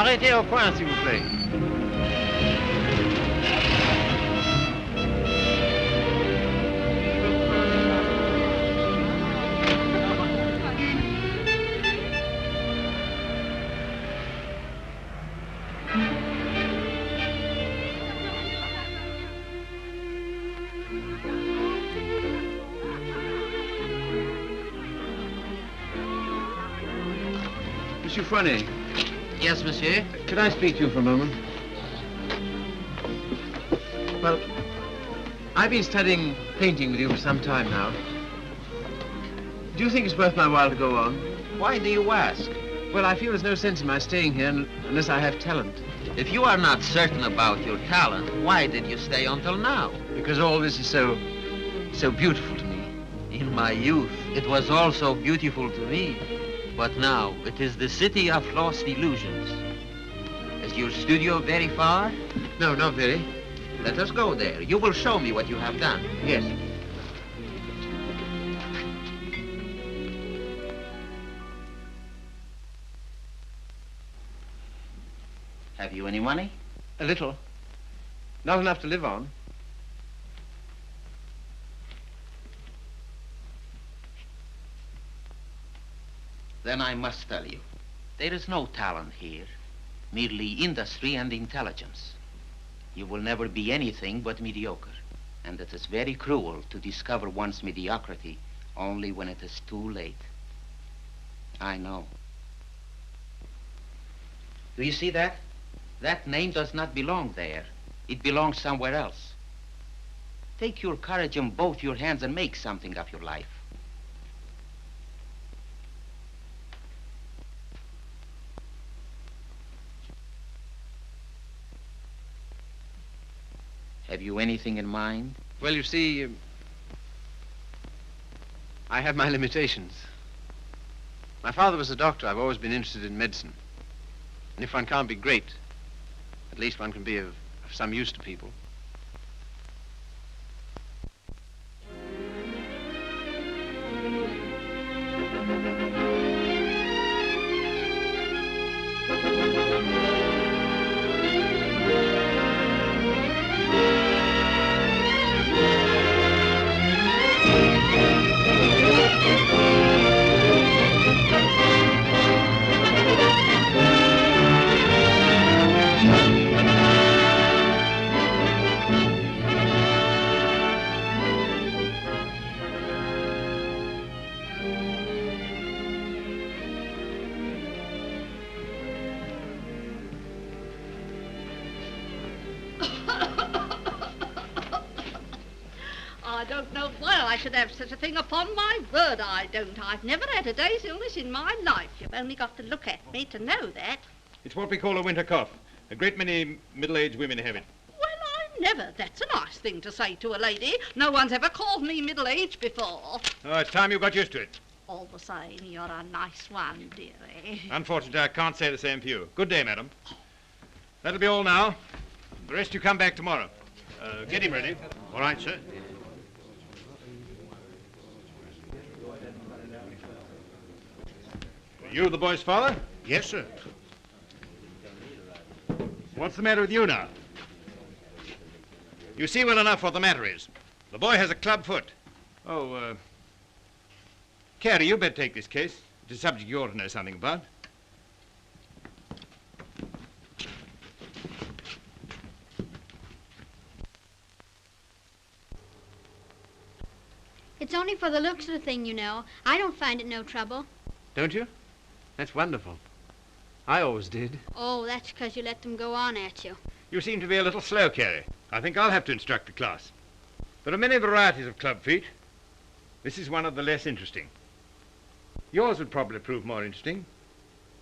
Arrêtez au coin, s'il vous plaît. Monsieur Fournet. Yes, monsieur? Could I speak to you for a moment? Well, I've been studying painting with you for some time now. Do you think it's worth my while to go on? Why do you ask? Well, I feel there's no sense in my staying here unless I have talent. If you are not certain about your talent, why did you stay until now? Because all this is so beautiful to me. In my youth, it was also beautiful to me. But now, it is the city of lost illusions. Is your studio very far? No, not very. Let us go there. You will show me what you have done. Yes. Have you any money? A little. Not enough to live on. Then I must tell you, there is no talent here, merely industry and intelligence. You will never be anything but mediocre, and it is very cruel to discover one's mediocrity only when it is too late. I know. Do you see that? That name does not belong there. It belongs somewhere else. Take your courage in both your hands and make something of your life. Have you anything in mind? Well, you see, I have my limitations. My father was a doctor. I've always been interested in medicine. And if one can't be great, at least one can be of some use to people. I don't know why I should have such a thing. Upon my word, I don't. I've never had a day's illness in my life. You've only got to look at me to know that. It's what we call a winter cough. A great many middle-aged women have it. Well, I never. That's a nice thing to say to a lady. No one's ever called me middle-aged before. Oh, it's time you got used to it. All the same, you're a nice one, dearie. Unfortunately, I can't say the same for you. Good day, madam. That'll be all now. The rest you come back tomorrow. Get him ready. All right, sir. You the boy's father? Yes, sir. What's the matter with you now? You see well enough what the matter is. The boy has a club foot. Oh, Carrie, you better take this case. It's a subject you ought to know something about. It's only for the looks of the thing, you know. I don't find it no trouble. Don't you? That's wonderful. I always did. Oh, that's because you let them go on at you. You seem to be a little slow, Carrie. I think I'll have to instruct the class. There are many varieties of club feet. This is one of the less interesting. Yours would probably prove more interesting.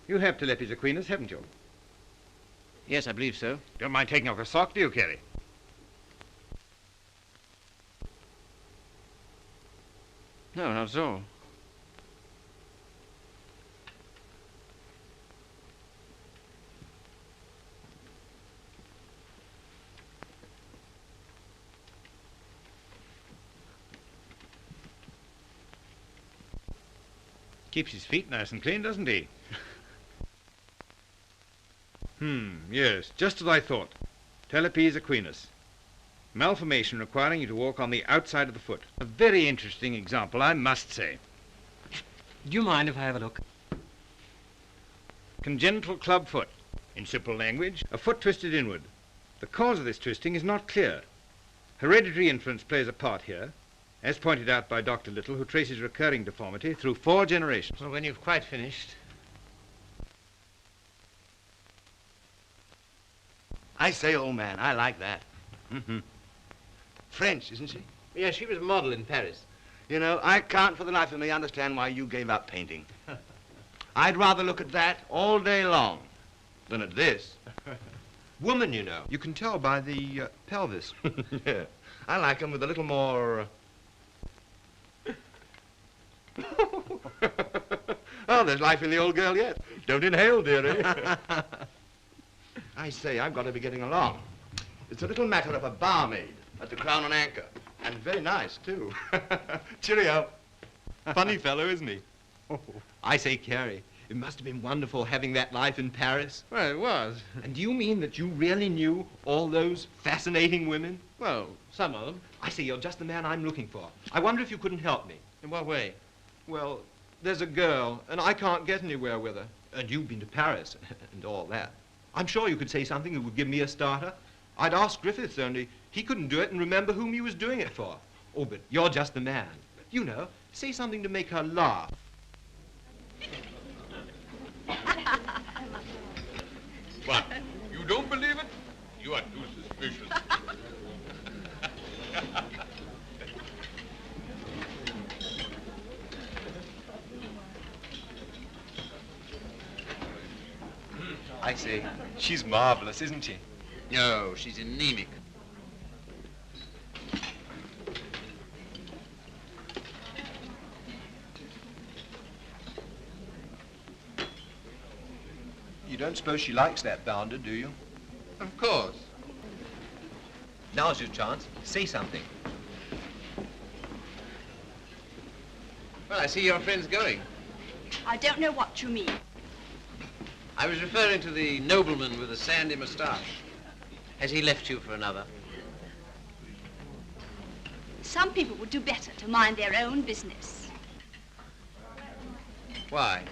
You have Telepes Aquinas, haven't you? Yes, I believe so. Don't mind taking off a sock, do you, Carrie? No, not at all. Keeps his feet nice and clean, doesn't he? Yes, just as I thought. Talipes equinus. Malformation requiring you to walk on the outside of the foot. A very interesting example, I must say. Do you mind if I have a look? Congenital club foot. In simple language, a foot twisted inward. The cause of this twisting is not clear. Hereditary influence plays a part here, as pointed out by Dr. Little, who traces recurring deformity through 4 generations. Well, when you've quite finished. I say, old man, I like that. French, isn't she? Yeah, she was a model in Paris. You know, I can't for the life of me understand why you gave up painting. I'd rather look at that all day long than at this. Woman, you know. You can tell by the pelvis. Yeah. I like them with a little more... Oh, there's life in the old girl yet. Don't inhale, dearie. I say, I've got to be getting along. It's a little matter of a barmaid at the Crown and Anchor. And very nice, too. Cheerio. Funny fellow, isn't he? I say, Carrie, it must have been wonderful having that life in Paris. Well, it was. And do you mean that you really knew all those fascinating women? Well, some of them. I say, you're just the man I'm looking for. I wonder if you couldn't help me. In what way? Well, there's a girl, and I can't get anywhere with her. And you've been to Paris and all that. I'm sure you could say something that would give me a starter. I'd ask Griffiths, only he couldn't do it and remember whom he was doing it for. Oh, but you're just the man. You know, say something to make her laugh. What? You don't believe it? You are too suspicious. I say, she's marvelous, isn't she? No, she's anemic. You don't suppose she likes that bounder, do you? Of course. Now's your chance. Say something. Well, I see your friend's going. I don't know what you mean. I was referring to the nobleman with the sandy moustache. Has he left you for another? Some people would do better to mind their own business. Why?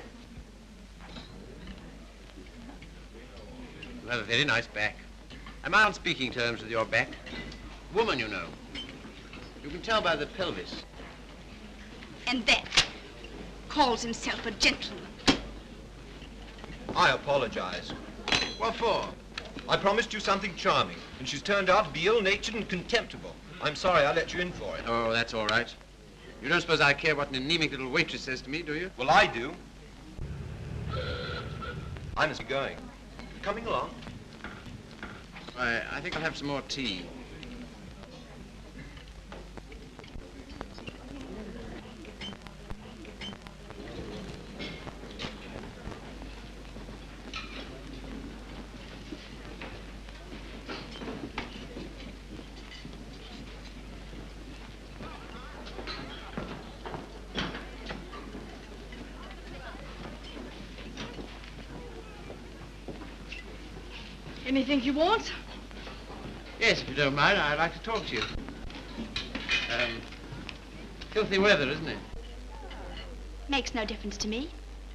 You have a very nice back. Am I on speaking terms with your back? Woman, you know. You can tell by the pelvis. And then calls himself a gentleman. I apologize. What for? I promised you something charming, and she's turned out to be ill-natured and contemptible. I'm sorry I let you in for it. Oh, that's all right. You don't suppose I care what an anemic little waitress says to me, do you? Well, I do. I must be going. Coming along. Why, I think I'll have some more tea. Anything you want? Yes, if you don't mind, I'd like to talk to you. Filthy weather, isn't it? Makes no difference to me.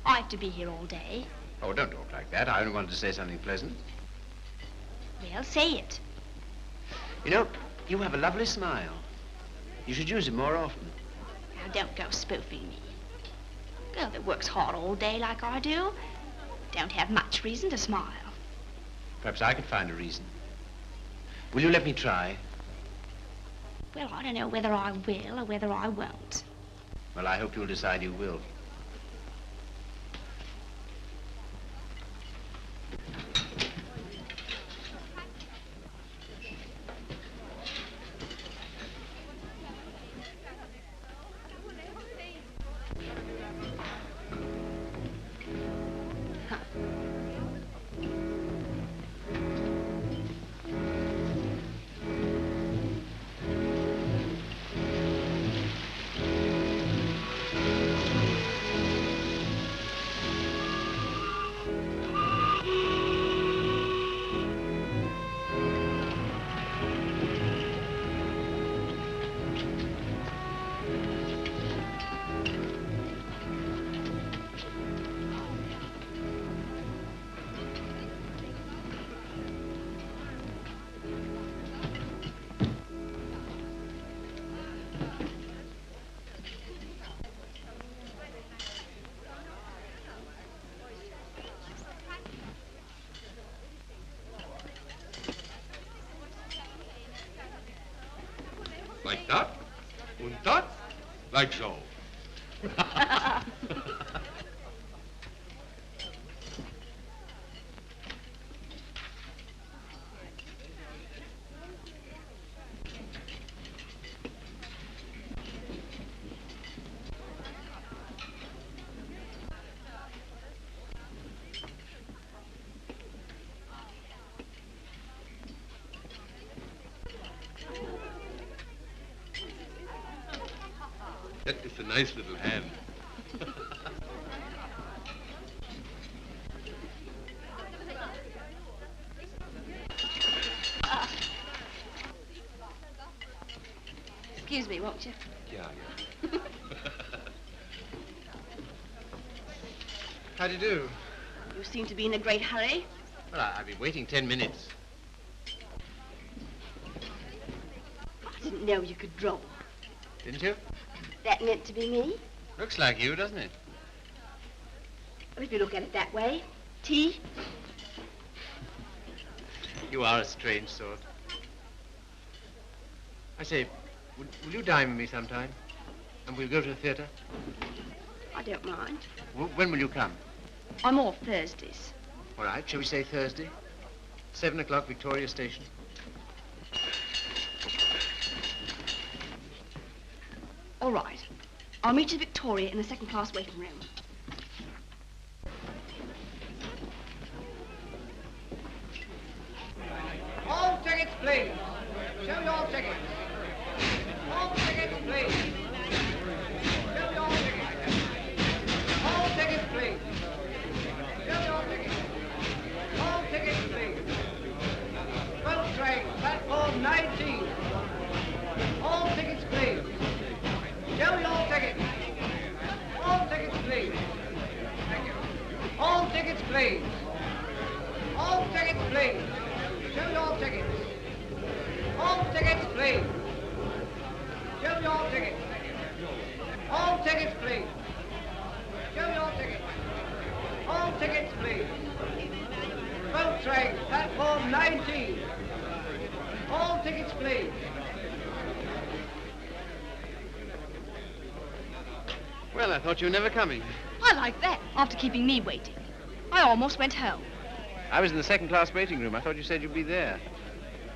I have to be here all day. Oh, don't talk like that. I only wanted to say something pleasant. Well, say it. You know, you have a lovely smile. You should use it more often. Now, don't go spoofing me. Girl that works hard all day like I do don't have much reason to smile. Perhaps I could find a reason. Will you let me try? Well, I don't know whether I will or whether I won't. Well, I hope you'll decide you will. Like that, and that, like so. That is a nice little hand. Excuse me, won't you? Yeah. How do you do? You seem to be in a great hurry. Well, I've been waiting 10 minutes. I didn't know you could draw. Didn't you? That meant to be me? Looks like you, doesn't it? Well, if you look at it that way. Tea? You are a strange sort. I say, will you dine with me sometime? And we'll go to the theatre? I don't mind. When will you come? I'm off Thursdays. All right, shall we say Thursday? 7 o'clock, Victoria Station. All right. I'll meet you at Victoria in the second-class waiting room. All tickets, please. Show your tickets. All tickets, please. Show your tickets. All tickets, please. Show your tickets. All tickets, please. 12 train, platform 19. All tickets, please. Show your tickets. All tickets, please. Thank you. All tickets, please. All tickets, please. Show your tickets. All tickets, please. Show your tickets. All tickets, please. Show your tickets. All tickets, please. Boat train, platform 19. All tickets, please. Well, I thought you were never coming. I like that, after keeping me waiting. I almost went home. I was in the second-class waiting room. I thought you said you'd be there.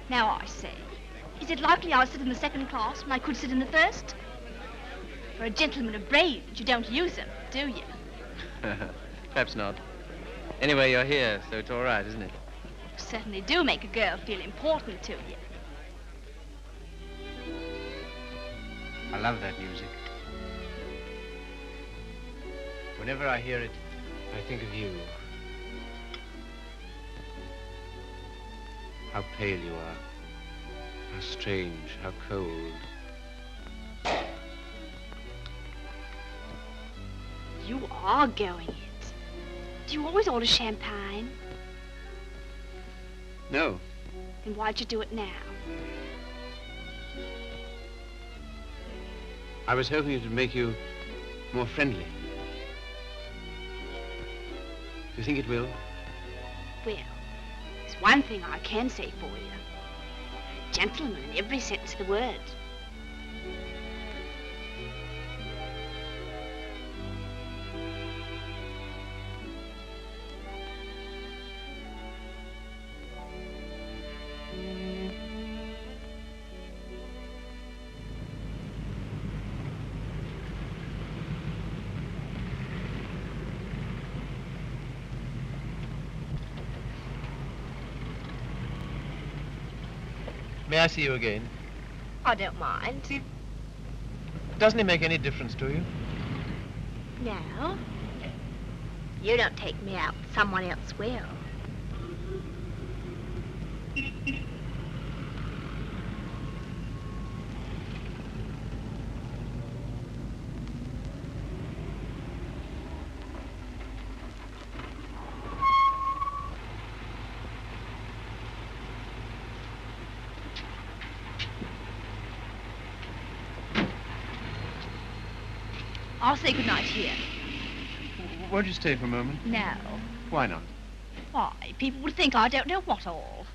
Now I say, is it likely I'll sit in the second class when I could sit in the first? For a gentleman of brains, you don't use them, do you? Perhaps not. Anyway, you're here, so it's all right, isn't it? You certainly do make a girl feel important to you. I love that music. Whenever I hear it, I think of you. How pale you are. How strange, how cold. You are going it. Do you always order champagne? No. Then why'd you do it now? I was hoping it would make you more friendly. Do you think it will? Well, there's one thing I can say for you. A gentleman in every sense of the word. May I see you again? I don't mind. Doesn't it make any difference to you? No. You don't take me out, someone else will. I'll say goodnight here. Won't you stay for a moment? No. Why not? Why? People would think I don't know what all.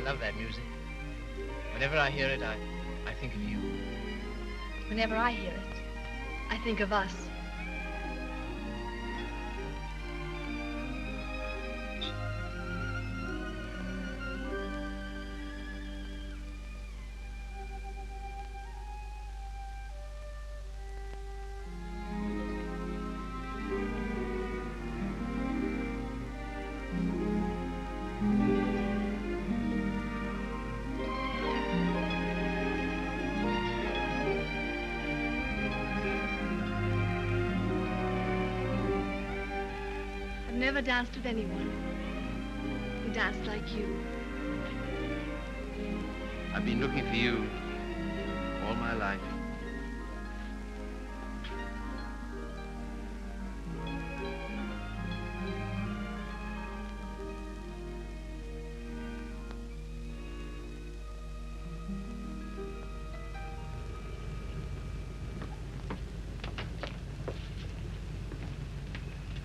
love that music. Whenever I hear it, I think of you. Whenever I hear it, I think of us. I've never danced with anyone who danced like you. I've been looking for you all my life.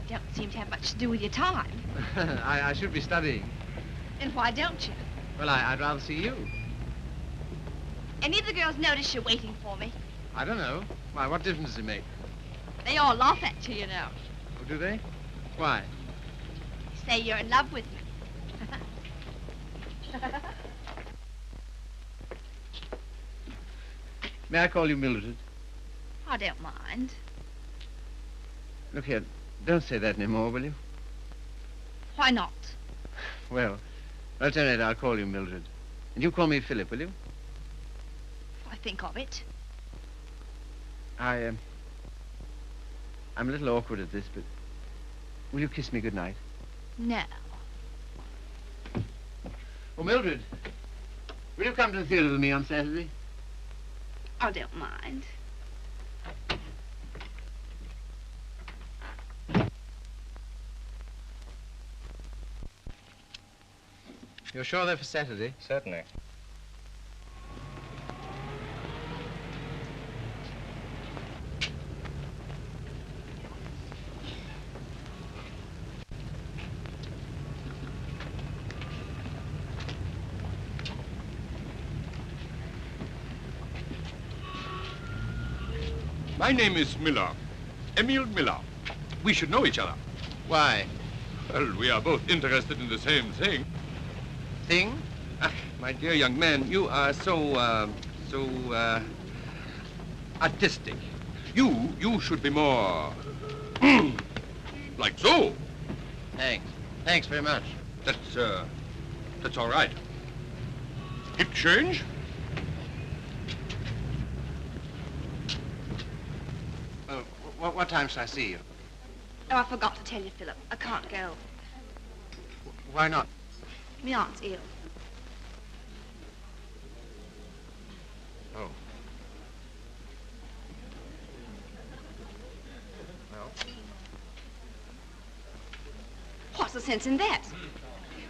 Don't seem to have much to do with your time. I should be studying. And why don't you? Well, I'd rather see you. Any of the girls notice you're waiting for me? I don't know. Why, what difference does it make? They all laugh at you, you know. Oh, do they? Why? Say you're in love with me. May I call you Mildred? I don't mind. Look here, don't say that anymore, will you? Why not? Well, at any rate, I'll call you Mildred. And you call me Philip, will you? I think of it. I'm a little awkward at this, but will you kiss me goodnight? No. Oh, Mildred, will you come to the theatre with me on Saturday? I don't mind. You're sure they're for Saturday? Certainly. My name is Miller. Emil Miller. We should know each other. Why? Well, we are both interested in the same thing. Thing? Ah, my dear young man, you are so artistic. You should be more like so. Thanks. Thanks very much. That's all right. Hip change? What time shall I see you? Oh, I forgot to tell you, Philip. I can't go. Why not? My aunt's ill. Oh. Well? What's the sense in that?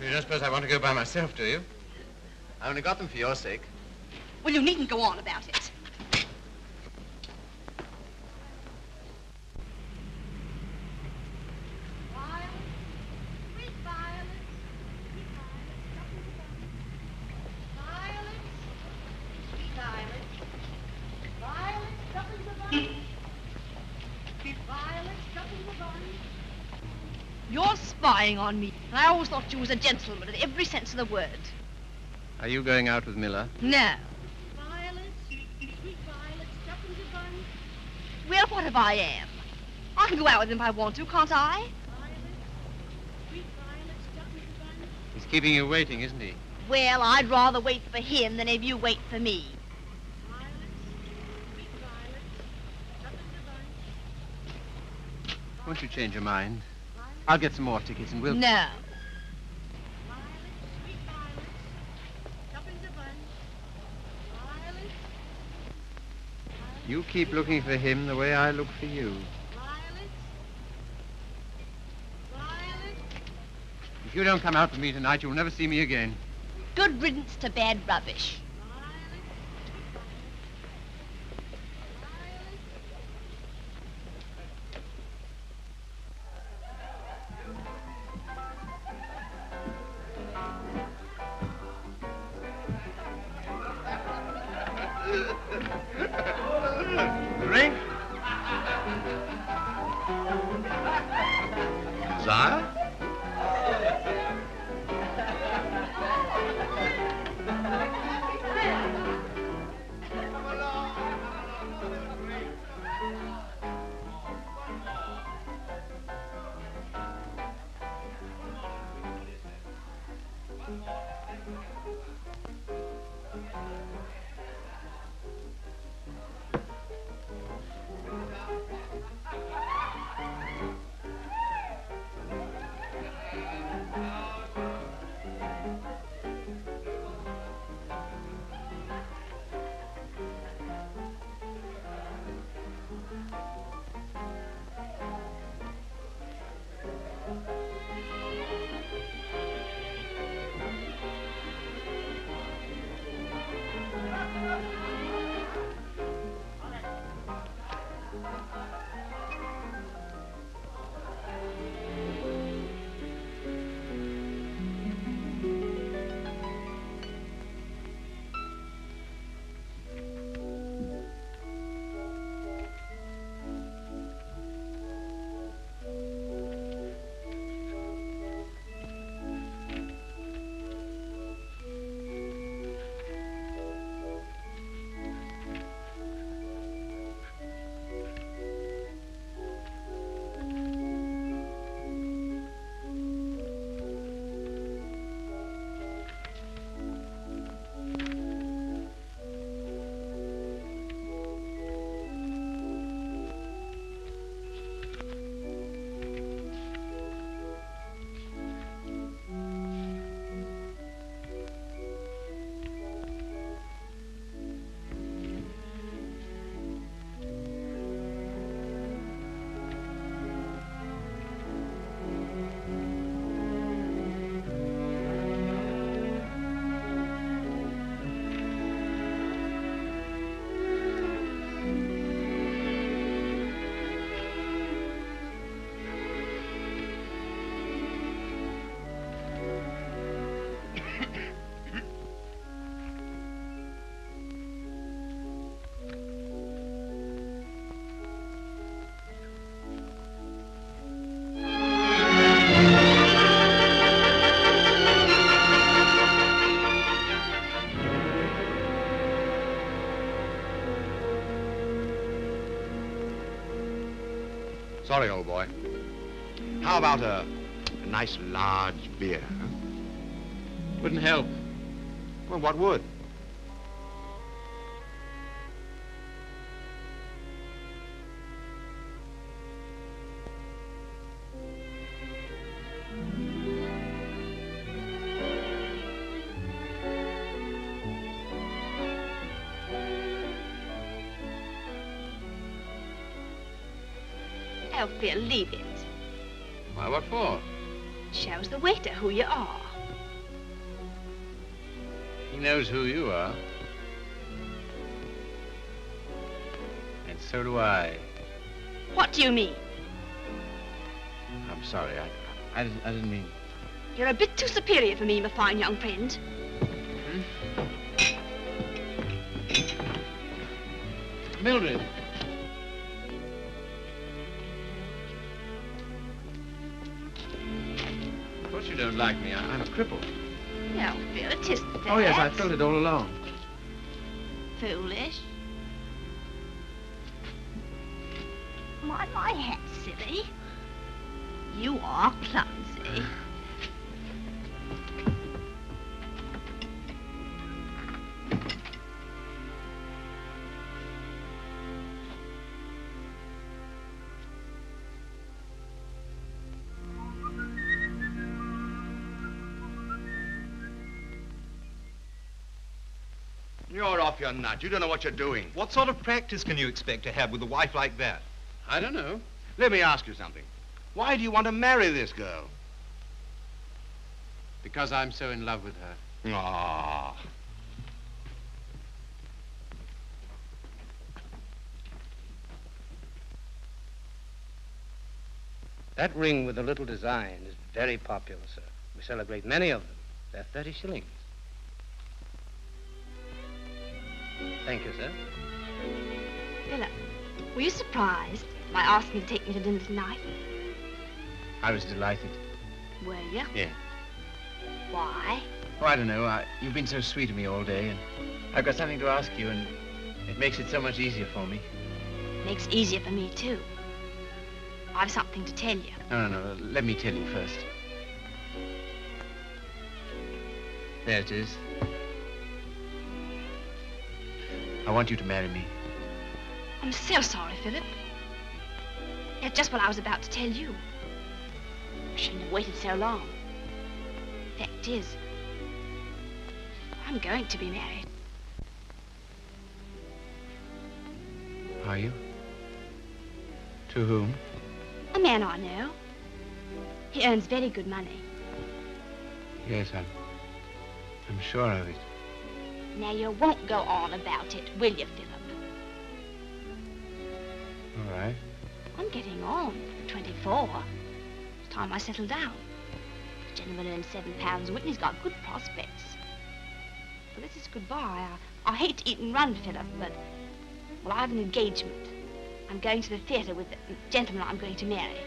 You don't suppose I want to go by myself, do you? I only got them for your sake. Well, you needn't go on about it. You're spying on me. And I always thought you was a gentleman in every sense of the word. Are you going out with Miller? No. Well, what if I am? I can go out with him if I want to, can't I? He's keeping you waiting, isn't he? Well, I'd rather wait for him than have you wait for me. Won't you change your mind? I'll get some more tickets and we'll... No. You keep looking for him the way I look for you. If you don't come out with me tonight, you'll never see me again. Good riddance to bad rubbish. Sire? Sorry, old boy. How about a nice large beer, huh? Wouldn't help. Well, what would? Oh, Phil, leave it. Why, what for? Shows the waiter who you are. He knows who you are. And so do I. What do you mean? I'm sorry, I didn't mean... You're a bit too superior for me, my fine young friend. Mildred. Of course you don't like me. I'm a cripple. No, Phil, it isn't that. Oh, yes, I felt it all along. Foolish. Mind my hat, silly. You are clumsy. You're off your nut. You don't know what you're doing. What sort of practice can you expect to have with a wife like that? I don't know. Let me ask you something. Why do you want to marry this girl? Because I'm so in love with her. Ah. That ring with the little design is very popular, sir. We sell a great many of them. They're 30 shillings. Thank you, sir. Philip, were you surprised by asking me to take me to dinner tonight? I was delighted. Were you? Yeah. Why? Oh, I don't know. You've been so sweet to me all day, and I've got something to ask you, and it makes it so much easier for me. Makes it easier for me, too. I've something to tell you. No. Let me tell you first. There it is. I want you to marry me. I'm so sorry, Philip. That's just what I was about to tell you. I shouldn't have waited so long. Fact is, I'm going to be married. Are you? To whom? A man I know. He earns very good money. Yes, I'm sure of it. Now, you won't go on about it, will you, Philip? All right. I'm getting on. I'm 24. It's time I settle down. The gentleman earns £7 a week and he's got good prospects. Well, this is goodbye. I hate to eat and run, Philip, but... Well, I have an engagement. I'm going to the theatre with the gentleman I'm going to marry.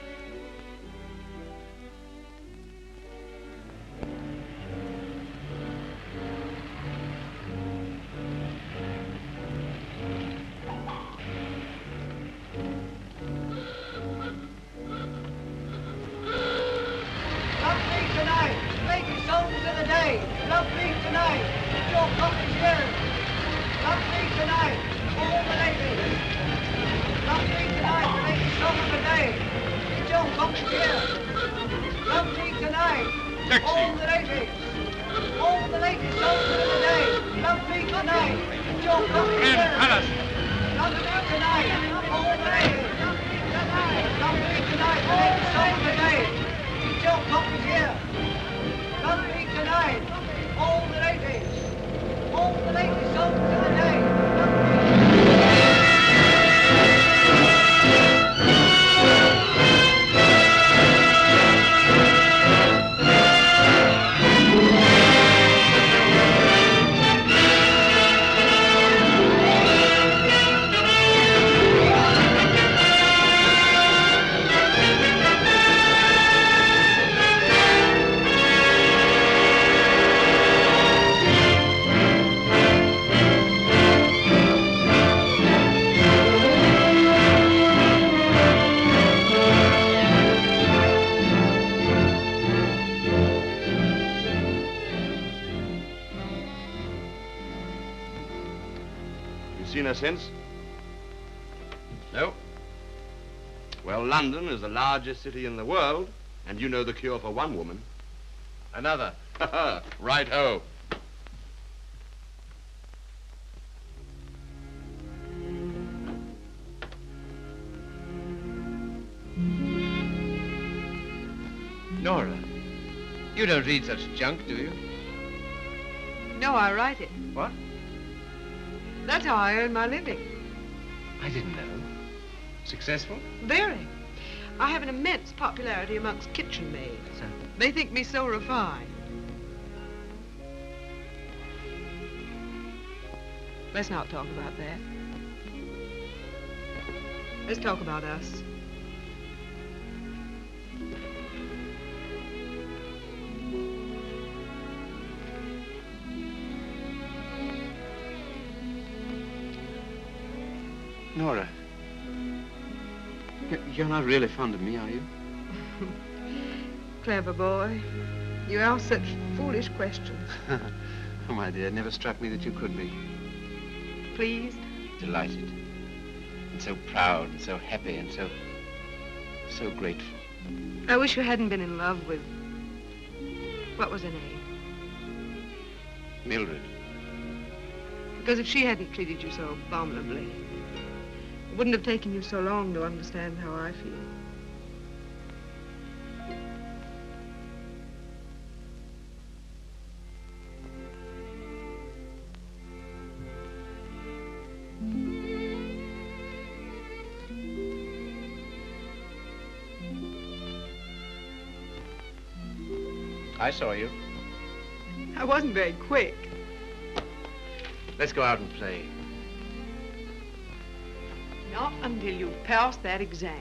Seen her since? No. Well, London is the largest city in the world, and you know the cure for one woman. Another. Right-ho. Nora, you don't read such junk, do you? No, I write it. What? That's how I earn my living. I didn't know. Successful? Very. I have an immense popularity amongst kitchen maids. They think me so refined. Let's not talk about that. Let's talk about us. Nora, you're not really fond of me, are you? Clever boy. You ask such foolish questions. Oh, my dear, it never struck me that you could be. Pleased? Delighted. And so proud and so happy and so grateful. I wish you hadn't been in love with... What was her name? Mildred. Because if she hadn't treated you so abominably, it wouldn't have taken you so long to understand how I feel. I saw you. I wasn't very quick. Let's go out and play. Not until you've passed that exam.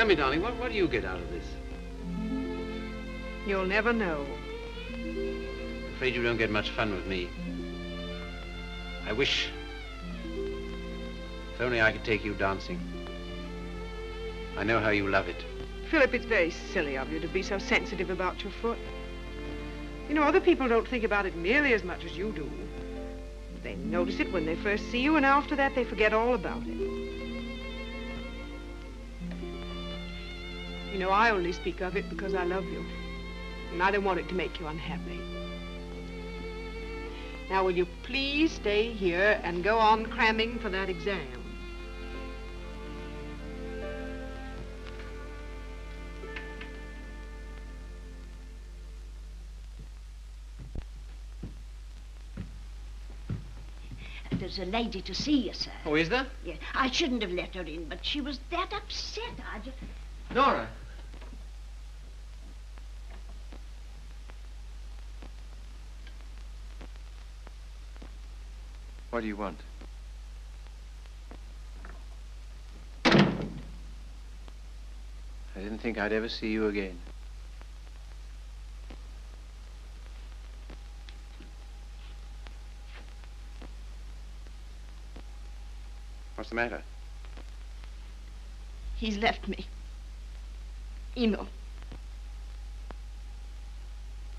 Tell me, darling, what do you get out of this? You'll never know. I'm afraid you don't get much fun with me. I wish... if only I could take you dancing. I know how you love it. Philip, it's very silly of you to be so sensitive about your foot. You know, other people don't think about it nearly as much as you do. They notice it when they first see you, and after that they forget all about it. You know, I only speak of it because I love you, and I don't want it to make you unhappy. Now, will you please stay here and go on cramming for that exam? There's a lady to see you, sir. Oh, is there? Yeah, I shouldn't have let her in, but she was that upset. I just... Nora. What do you want? I didn't think I'd ever see you again. What's the matter? He's left me. Eno.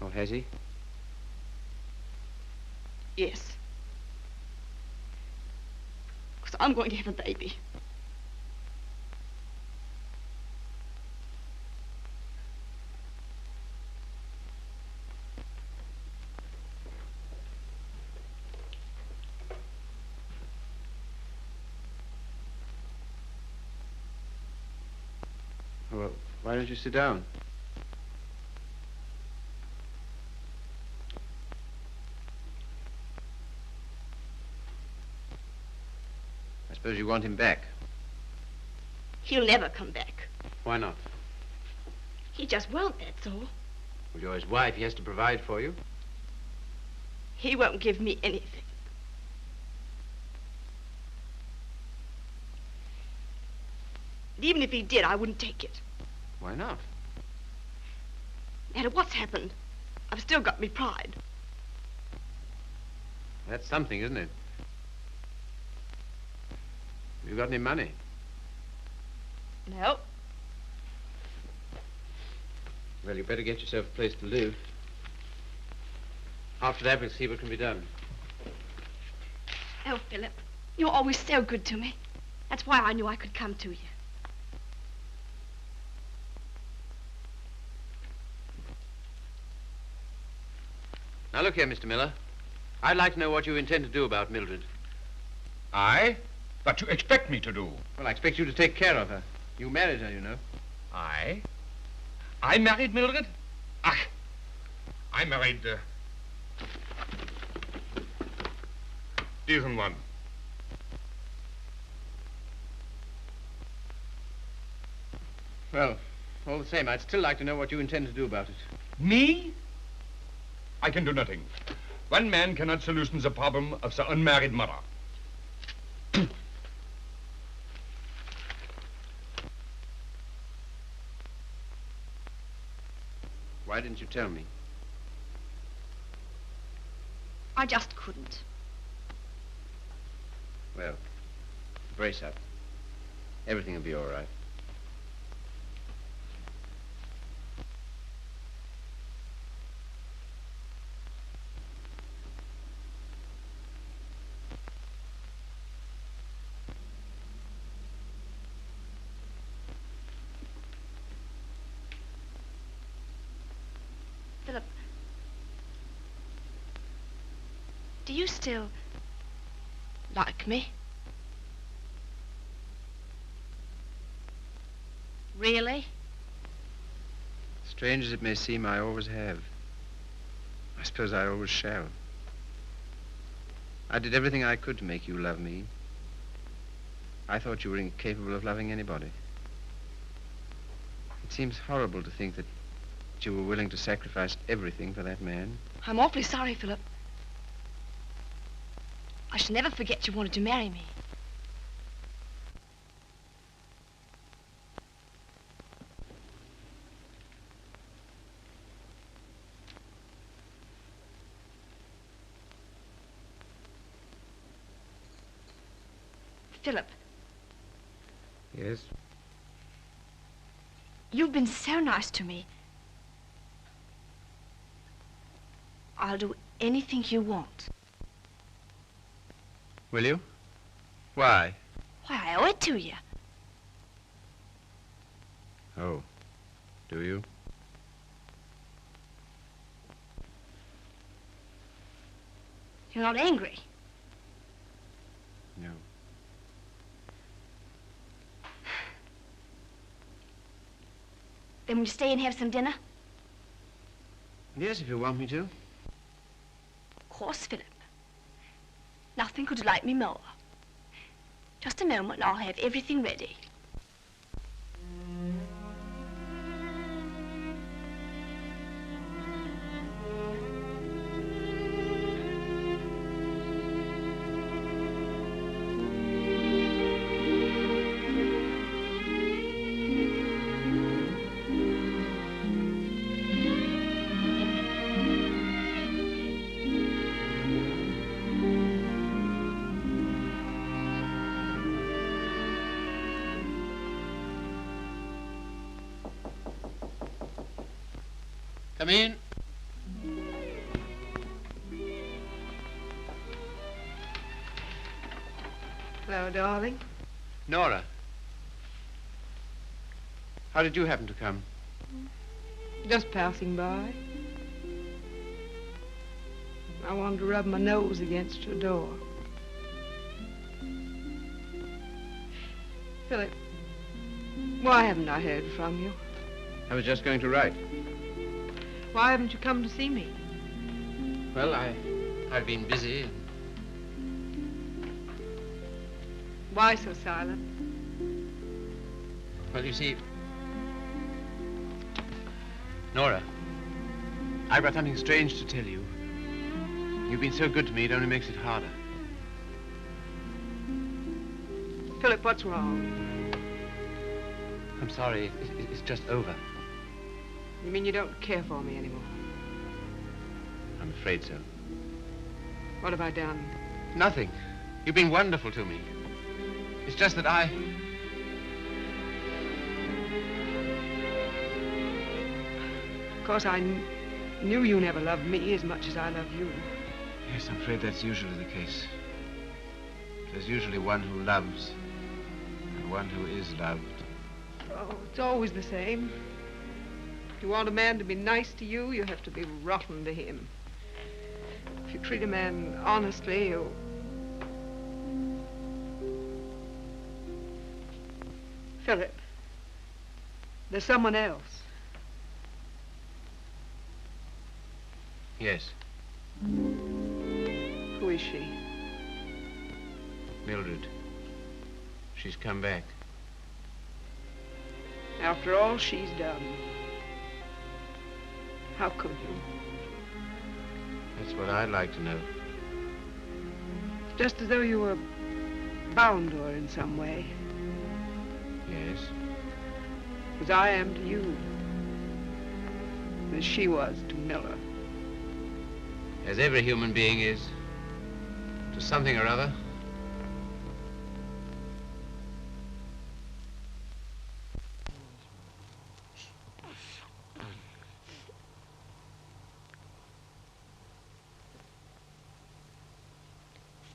Oh, has he? Yes. Because I'm going to have a baby. Well, why don't you sit down? I suppose you want him back. He'll never come back. Why not? He just won't, that's all. Well, you're his wife. He has to provide for you. He won't give me anything. And even if he did, I wouldn't take it. Why not? No matter what's happened, I've still got me pride. That's something, isn't it? Have you got any money? No. Well, you better get yourself a place to live. After that, we'll see what can be done. Oh, Philip, you're always so good to me. That's why I knew I could come to you. Now, look here, Mr. Miller. I'd like to know what you intend to do about Mildred. I? What you expect me to do? Well, I expect you to take care of her. You married her, you know. I? I married Mildred? Ach, I married, diesen one. Well, all the same, I'd still like to know what you intend to do about it. Me? I can do nothing. One man cannot solution the problem of the unmarried mother. Why didn't you tell me? I just couldn't. Well, brace up. Everything will be all right. Philip, do you still like me? Really? Strange as it may seem, I always have. I suppose I always shall. I did everything I could to make you love me. I thought you were incapable of loving anybody. It seems horrible to think that you were willing to sacrifice everything for that man. I'm awfully sorry, Philip. I shall never forget you wanted to marry me. Philip, Yes? you've been so nice to me. I'll do anything you want. Will you? Why? Why, I owe it to you. Oh, do you? You're not angry. No. Then will you stay and have some dinner? Yes, if you want me to. Of course, Philip. Nothing could delight me more. Just a moment and I'll have everything ready. Come in. Hello, darling. Nora. How did you happen to come? Just passing by. I wanted to rub my nose against your door. Philip, why haven't I heard from you? I was just going to write. Why haven't you come to see me? Well, I've been busy. Why so silent? Well, you see, Nora, I've got something strange to tell you. You've been so good to me, it only makes it harder. Philip, what's wrong? I'm sorry, it's just over. You mean you don't care for me anymore? I'm afraid so. What have I done? Nothing. You've been wonderful to me. It's just that Of course, I knew you never loved me as much as I love you. Yes, I'm afraid that's usually the case. There's usually one who loves and one who is loved. Oh, it's always the same. If you want a man to be nice to you, you have to be rotten to him. If you treat a man honestly, you... Philip, there's someone else. Yes, Who is she? Mildred. She's come back. After all she's done. How could you? That's what I'd like to know. Just as though you were bound to her in some way. Yes. As I am to you. As she was to Miller. As every human being is, to something or other.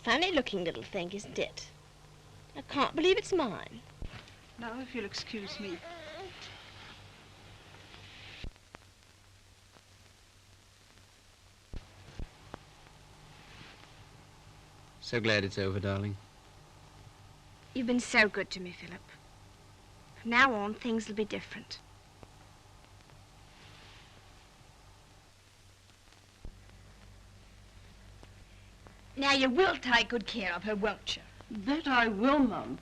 Funny looking little thing, isn't it? I can't believe it's mine. Now, if you'll excuse me. So glad it's over, darling. You've been so good to me, Philip. From now on, things will be different. Now, you will take good care of her, won't you? That I will, Mum.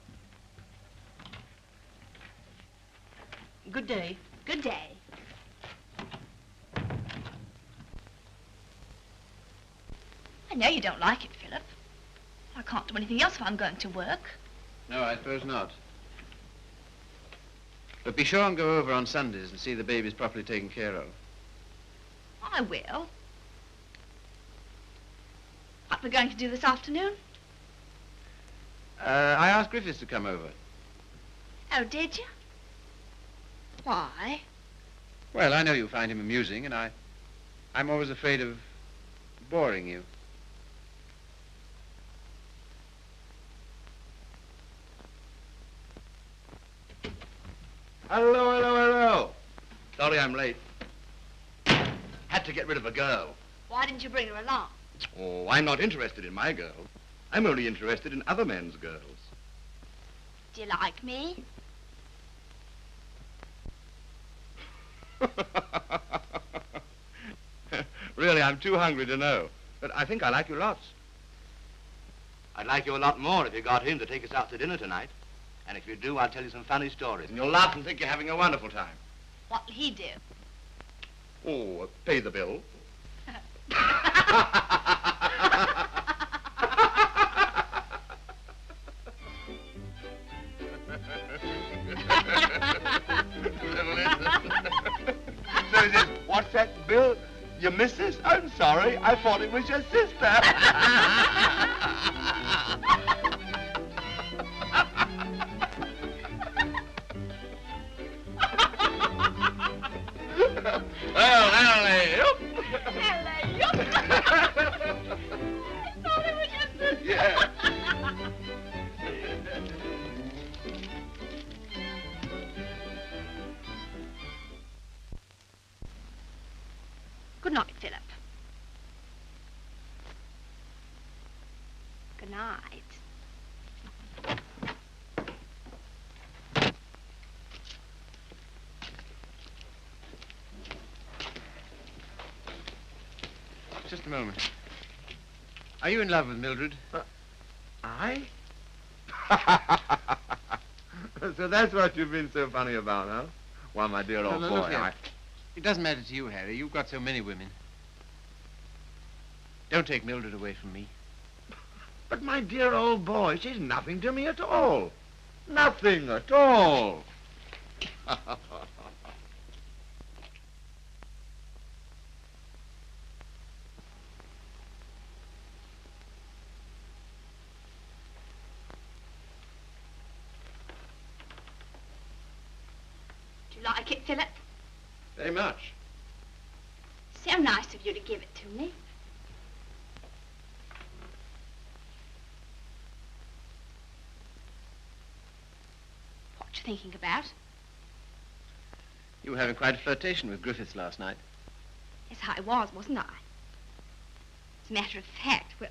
Good day. Good day. I know you don't like it, Philip. I can't do anything else if I'm going to work. No, I suppose not. But be sure and go over on Sundays and see the babies properly taken care of. I will. What we're going to do this afternoon? I asked Griffiths to come over. Oh, did you? Why? Well, I know you find him amusing, and I'm always afraid of boring you. Hello, hello, hello. Sorry I'm late. Had to get rid of a girl. Why didn't you bring her along? Oh, I'm not interested in my girl. I'm only interested in other men's girls. Do you like me? Really, I'm too hungry to know. But I think I like you lots. I'd like you a lot more if you got him to take us out to dinner tonight. And if you do, I'll tell you some funny stories. And you'll laugh and think you're having a wonderful time. What'll he do? Oh, pay the bill. So he says, what's that bill? Your missus? I'm sorry. I thought it was your sister. Well, alley-oop. Alley-oop. I thought it was your sister. Yeah. Good night, Philip. Good night. Just a moment. Are you in love with Mildred? I? So that's what you've been so funny about, huh? Well, my dear old No, boy, look here. It doesn't matter to you, Harry. You've got so many women. Don't take Mildred away from me. But my dear old boy, she's nothing to me at all. Nothing at all. Do you like it, Philip? Very much. So nice of you to give it to me. What you thinking about? You were having quite a flirtation with Griffiths last night. Yes, I was, wasn't I? As a matter of fact, well,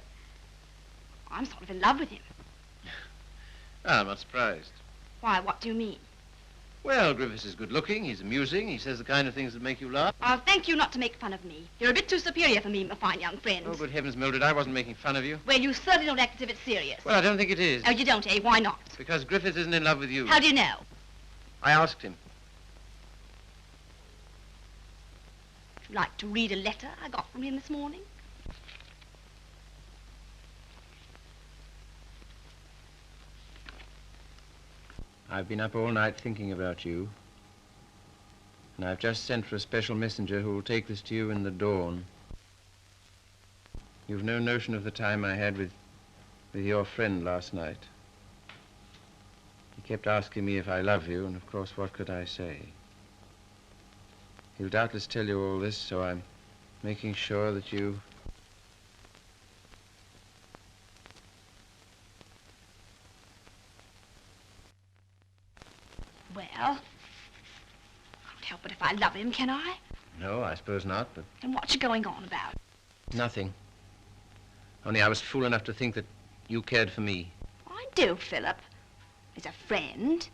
I'm sort of in love with him. Ah, I'm not surprised. Why, what do you mean? Well, Griffiths is good-looking, he's amusing, he says the kind of things that make you laugh. I'll thank you not to make fun of me. You're a bit too superior for me, my fine young friend. Oh, good heavens, Mildred, I wasn't making fun of you. Well, you certainly don't act as if it's serious. Well, I don't think it is. Oh, you don't, eh? Why not? Because Griffiths isn't in love with you. How do you know? I asked him. Would you like to read a letter I got from him this morning? I've been up all night thinking about you. And I've just sent for a special messenger who will take this to you in the dawn. You've no notion of the time I had with your friend last night. He kept asking me if I love you, and of course, what could I say? He'll doubtless tell you all this, so I'm making sure that you... Well, I can't help it if I love him, can I? No, I suppose not, but... And what you going on about? Nothing. Only I was fool enough to think that you cared for me. I do, Philip. As a friend.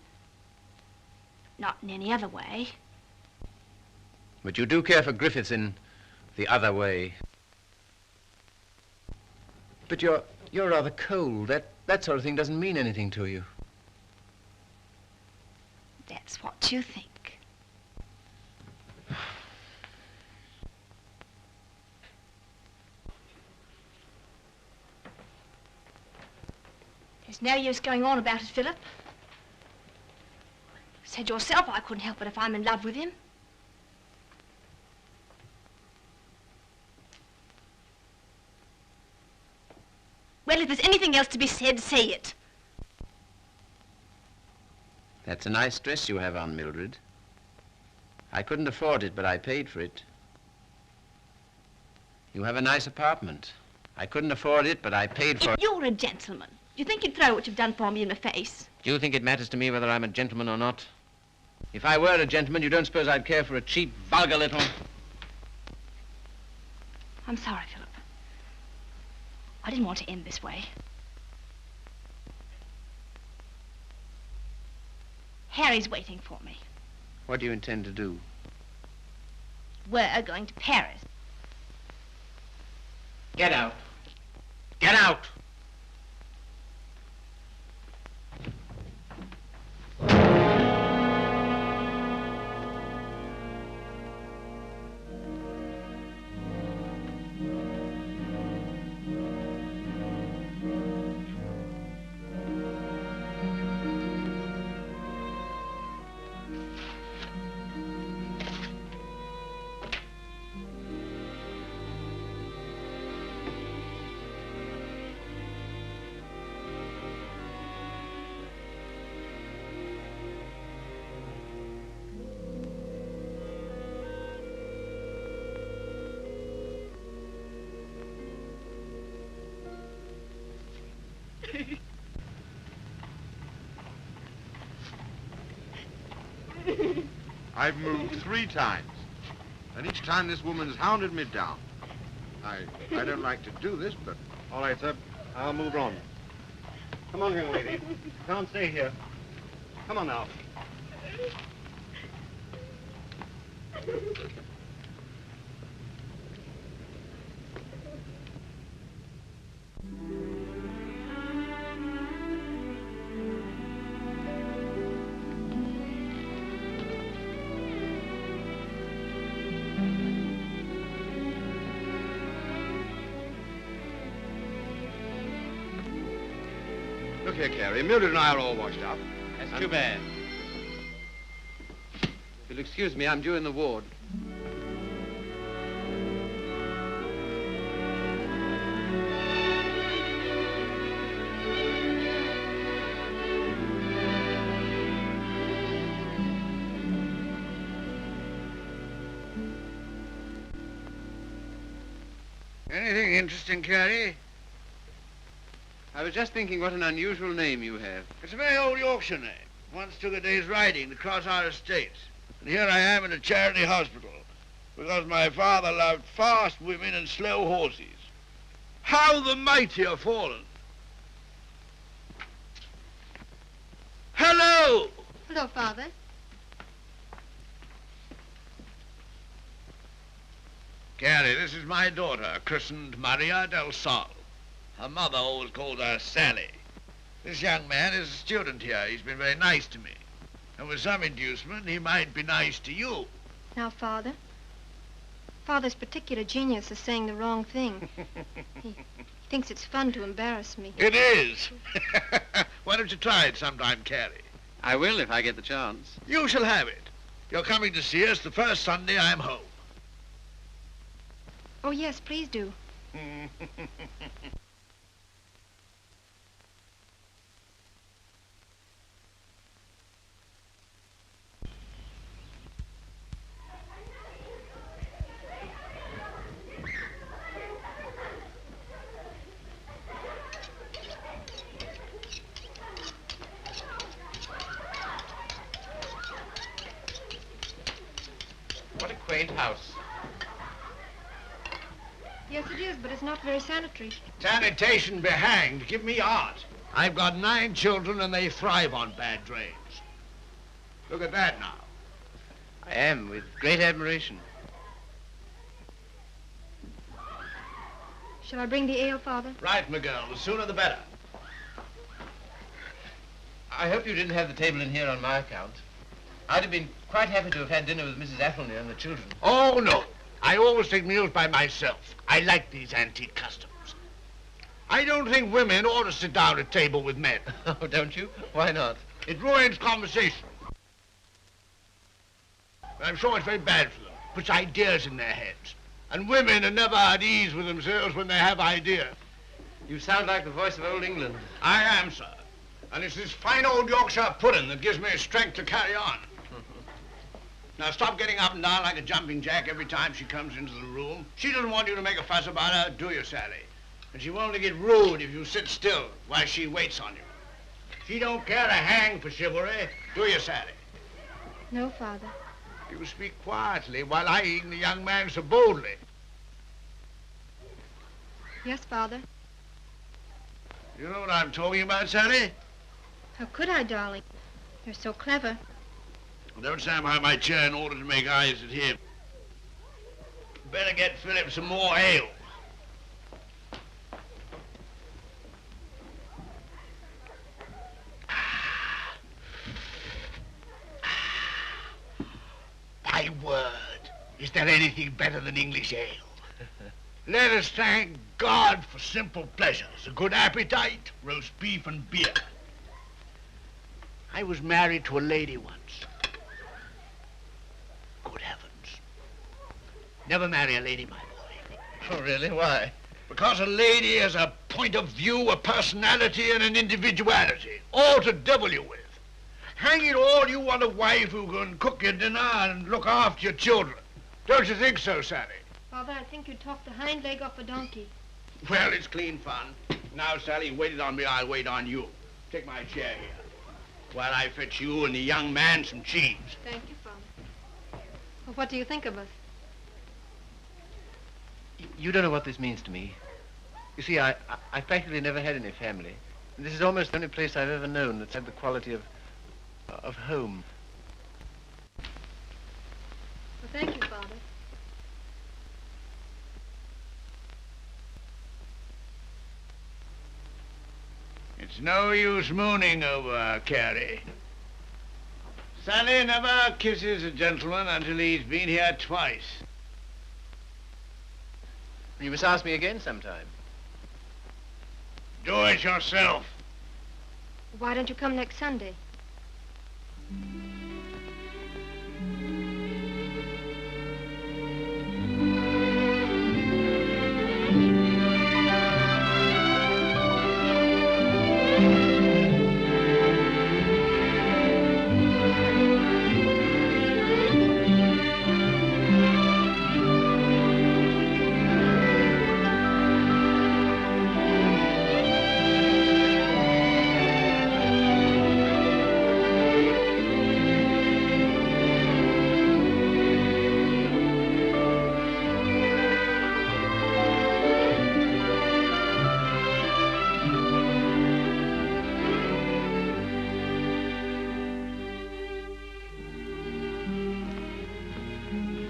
Not in any other way. But you do care for Griffiths in the other way. But you're rather cold. That sort of thing doesn't mean anything to you. That's what you think. There's no use going on about it, Philip. Said yourself I couldn't help it if I'm in love with him. Well, if there's anything else to be said, say it. That's a nice dress you have on, Mildred. I couldn't afford it, but I paid for it. You have a nice apartment. I couldn't afford it, but I paid for it. If you're a gentleman, do you think you'd throw what you've done for me in the face? Do you think it matters to me whether I'm a gentleman or not? If I were a gentleman, you don't suppose I'd care for a cheap, vulgar little... I'm sorry, Philip. I didn't want to end this way. Harry's waiting for me. What do you intend to do? We're going to Paris. Get out. Get out! I've moved 3 times, and each time this woman's hounded me down. I don't like to do this, but... All right, sir. I'll move on. Come on, young lady. Can't stay here. Come on now. Look here, Carrie. Mildred and I are all washed up. That's too bad. If you'll excuse me, I'm due in the ward. Anything interesting, Carrie? I was just thinking what an unusual name you have. It's a very old Yorkshire name. Once took a day's riding to cross our estates. And here I am in a charity hospital because my father loved fast women and slow horses. How the mighty are fallen. Hello! Hello, Father. Carrie, this is my daughter, christened Maria del Sol. Her mother always called her Sally. This young man is a student here. He's been very nice to me. And with some inducement, he might be nice to you. Now, Father. Father's particular genius is saying the wrong thing. He thinks it's fun to embarrass me. It is. Why don't you try it sometime, Carrie? I will if I get the chance. You shall have it. You're coming to see us the first Sunday I'm home. Oh, yes, please do. What a quaint house. Yes, it is, but it's not very sanitary. Sanitation be hanged. Give me art. I've got 9 children and they thrive on bad drains. Look at that now. I am, with great admiration. Shall I bring the ale, Father? Right, my girl. The sooner the better. I hope you didn't have the table in here on my account. I'd have been quite happy to have had dinner with Mrs. Athelney and the children. Oh, no. I always take meals by myself. I like these antique customs. I don't think women ought to sit down at table with men. Oh, don't you? Why not? It ruins conversation. I'm sure it's very bad for them. Puts ideas in their heads. And women are never at ease with themselves when they have ideas. You sound like the voice of old England. I am, sir. And it's this fine old Yorkshire pudding that gives me strength to carry on. Now stop getting up and down like a jumping jack every time she comes into the room. She doesn't want you to make a fuss about her, do you, Sally? And she won't get rude if you sit still while she waits on you. She don't care a hang for chivalry, do you, Sally? No, Father. You speak quietly while eyeing the young man so boldly. Yes, Father. You know what I'm talking about, Sally? How could I, darling? You're so clever. Don't stand behind my chair in order to make eyes at him. Better get Philip some more ale. My word, is there anything better than English ale? Let us thank God for simple pleasures, a good appetite, roast beef and beer. I was married to a lady once. Good heavens. Never marry a lady, my boy. Oh, really? Why? Because a lady has a point of view, a personality, and an individuality, all to devil you with. Hang it all, you want a wife who can cook your dinner and look after your children. Don't you think so, Sally? Father, I think you talked the hind leg off a donkey. Well, it's clean fun. Now, Sally, you waited on me, I'll wait on you. Take my chair here, while I fetch you and the young man some cheese. Thank you, Father. Well, what do you think of us? You don't know what this means to me. You see, I've practically never had any family. And this is almost the only place I've ever known that's had the quality of home. Well, thank you, Father. It's no use mooning over Carrie. Sally never kisses a gentleman until he's been here twice. You must ask me again sometime. Do it yourself. Why don't you come next Sunday?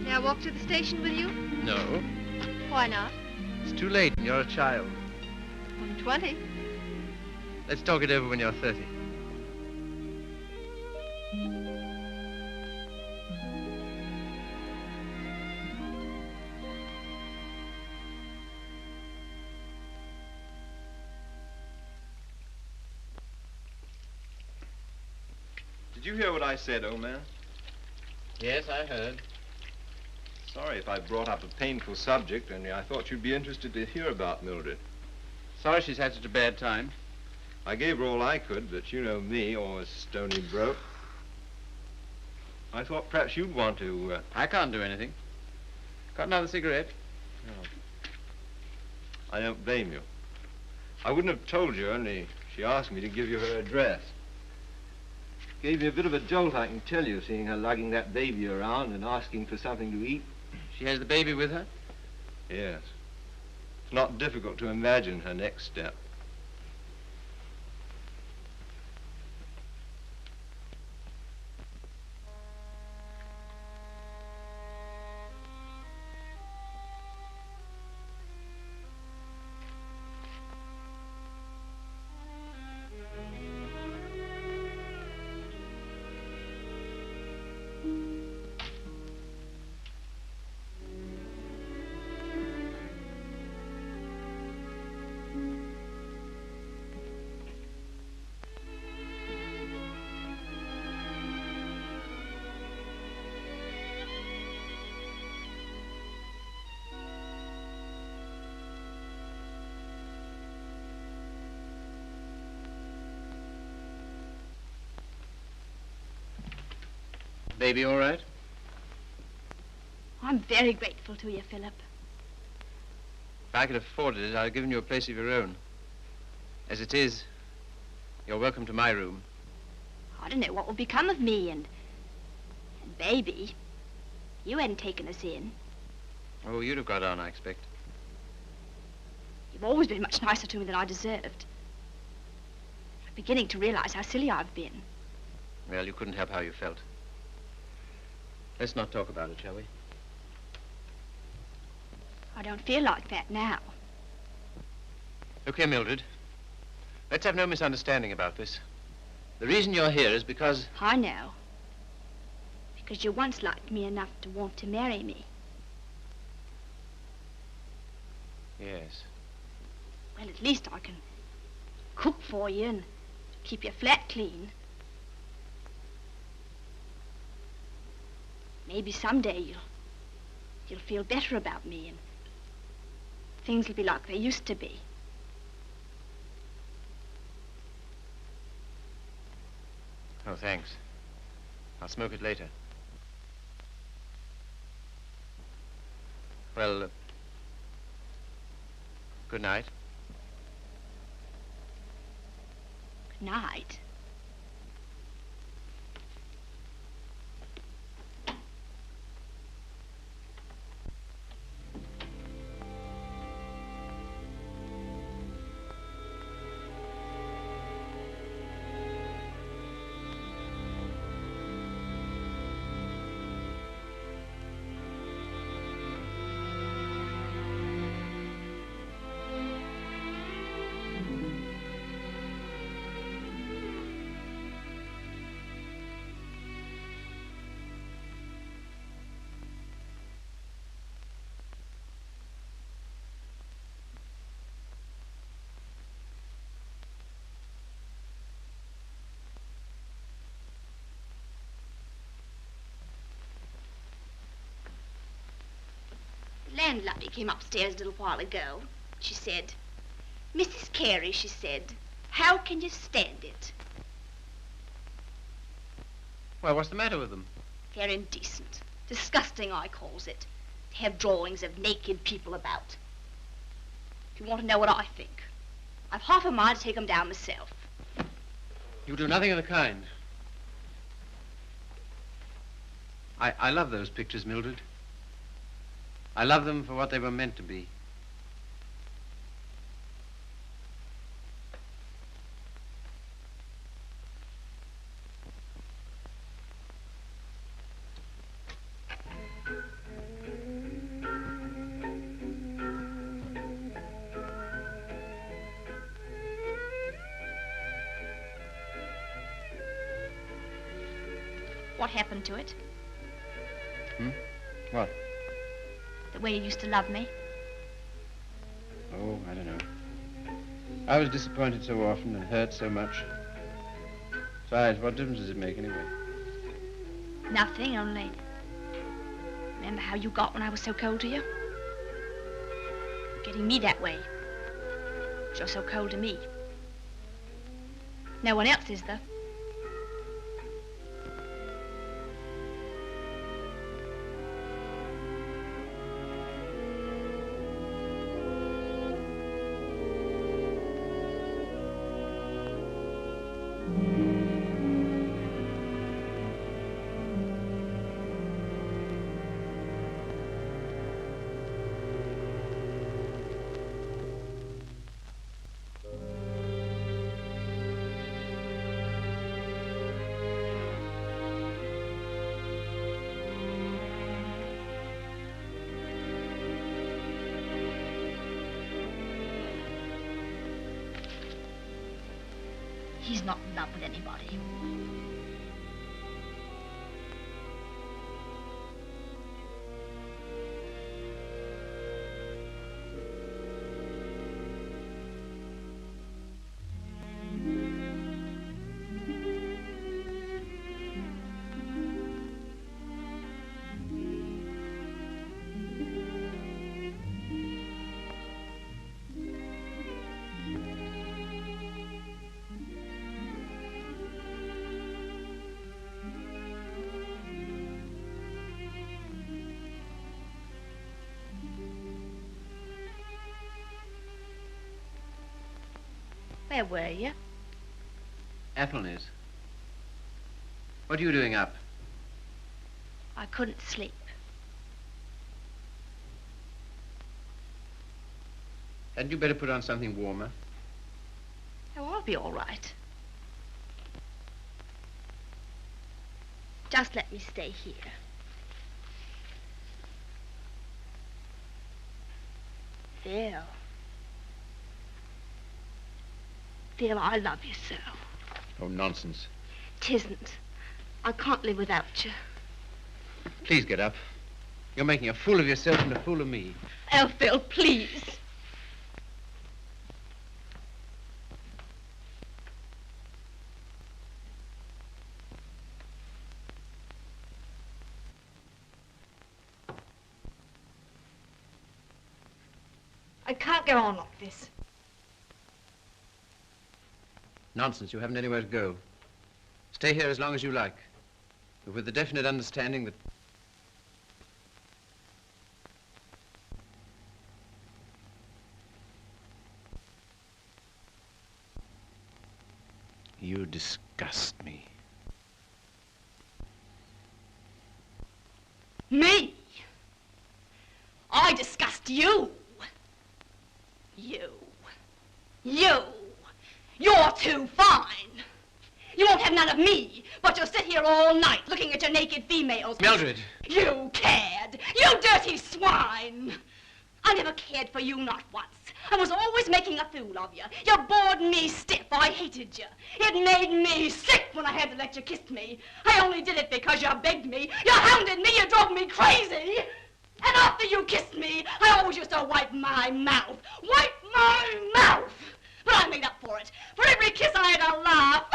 May I walk to the station with you? No. Why not? It's too late. You're a child. I'm 20. Let's talk it over when you're 30. Did you hear what I said, old man? Yes, I heard. Sorry if I brought up a painful subject, only I thought you'd be interested to hear about Mildred. Sorry she's had such a bad time. I gave her all I could, but you know me, always stony broke. I thought perhaps you'd want to... I can't do anything. Got another cigarette? No. I don't blame you. I wouldn't have told you, only she asked me to give you her address. Gave me a bit of a jolt, I can tell you, seeing her lugging that baby around and asking for something to eat. She has the baby with her? Yes. It's not difficult to imagine her next step. Baby all right? I'm very grateful to you, Philip. If I could afford it, I'd have given you a place of your own. As it is, you're welcome to my room. I don't know what will become of me and Baby. You hadn't taken us in. Oh, you'd have got on, I expect. You've always been much nicer to me than I deserved. I'm beginning to realize how silly I've been. Well, you couldn't help how you felt. Let's not talk about it, shall we? I don't feel like that now. Look here, Mildred. Let's have no misunderstanding about this. The reason you're here is because... I know. Because you once liked me enough to want to marry me. Yes. Well, at least I can cook for you and keep your flat clean. Maybe someday you'll feel better about me and things will be like they used to be. Oh, thanks. I'll smoke it later. Well, good night. Good night. The landlady came upstairs a little while ago. She said, "Mrs. Carey," she said, "how can you stand it?" Well, what's the matter with them? They're indecent. Disgusting, I calls it. To have drawings of naked people about. If you want to know what I think, I've half a mind to take 'em down myself. You do nothing of the kind. I love those pictures, Mildred. I love them for what they were meant to be. What happened to it? What? The way you used to love me? Oh, I don't know. I was disappointed so often and hurt so much. Besides, what difference does it make anyway? Nothing, only... Remember how you got when I was so cold to you? You're getting me that way. 'Cause you're so cold to me. No one else is, though. He's not in love with anybody. Where were you? Athelney's. What are you doing up? I couldn't sleep. Hadn't you better put on something warmer? Oh, I'll be all right. Just let me stay here. Phil. Phil, I love you so. Oh, nonsense. 'Tisn't. I can't live without you. Please get up. You're making a fool of yourself and a fool of me. Oh, Phil, please. I can't go on like this. Nonsense. You haven't anywhere to go. Stay here as long as you like, but with the definite understanding that... You disgust me. Me? I disgust you. You. You're too fine. You won't have none of me, but you'll sit here all night looking at your naked females. Mildred! You cad! You dirty swine! I never cared for you, not once. I was always making a fool of you. You bored me stiff. I hated you. It made me sick when I had to let you kiss me. I only did it because you begged me. You hounded me. You drove me crazy. And after you kissed me, I always used to wipe my mouth. Wipe my mouth! But I made up for it. For every kiss I had to laugh.